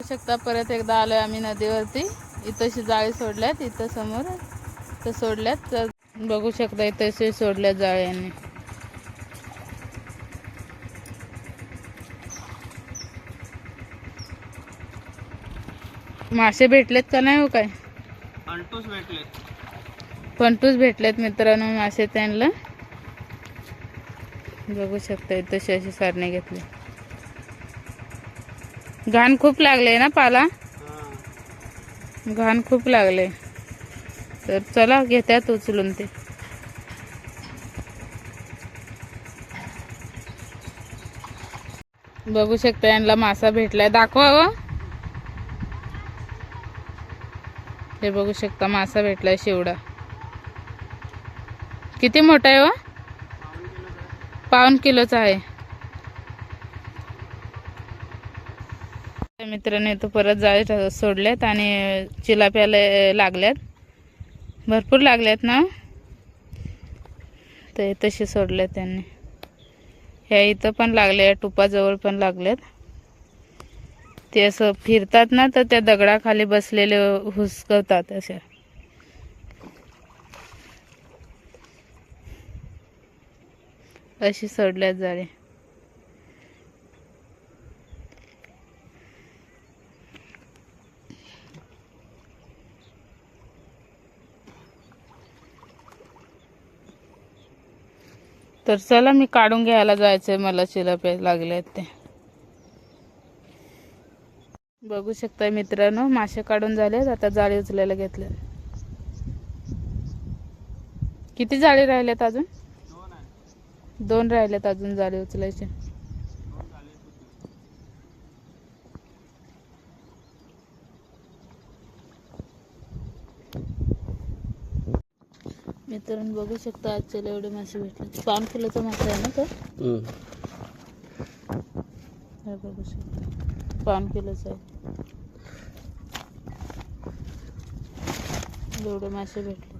शकता परत एकदा आलोय आम्ही नदीवरती. इथंशी जाळी सोडल्यात, इथं समोर तर सोडल्यात. तर बघू शकता इथंशी सोडल्यात जाळ्यांनी. मासे भेटलेत का नाही हो? काय पंटूस भेटलेत. पंटूस भेटलेत मित्रांनो मासे त्यांना. बघू शकता इथंशी अशी सारणे घेतली. घाण खूप लागले ना पाला, घाण खूप लागले. तर चला घेत्यात उचलून ते. बघू शकता यांना मासा भेटलाय, दाखवा व. हे बघू शकता मासा भेटलाय शिवडा. किती मोठा आहे व? पाऊण किलोचा आहे. मित्रांनो इथं परत जाळी सोडल्यात आणि चिलाप्याला लागल्यात, भरपूर लागल्यात ना. तर तशी सोडल्यात त्यांनी. ह्या इथं पण लागले, टुपाजवळ पण लागल्यात. ते असं फिरतात ना तर त्या दगडाखाली बसलेले हुसकवतात अशा. अशी सोडल्यात जाळी. तर चला मी काढून घ्यायला जायचंय, मला चिलापे लागले आहेत ते. बघू शकता मित्रांनो मासे काढून झालेत, आता जाळी उचलायला घेतले. किती जाळी राहिल्यात अजून? दोन राहिल्यात अजून जाळी उचलायचे. मित्रांनो बघू शकता आजच्याला एवढे मासे भेटले. पाऊण किलोचा मासा आहे ना तो. हे बघू शकता पाऊण किलोचा आहे. एवढे मासे भेटले.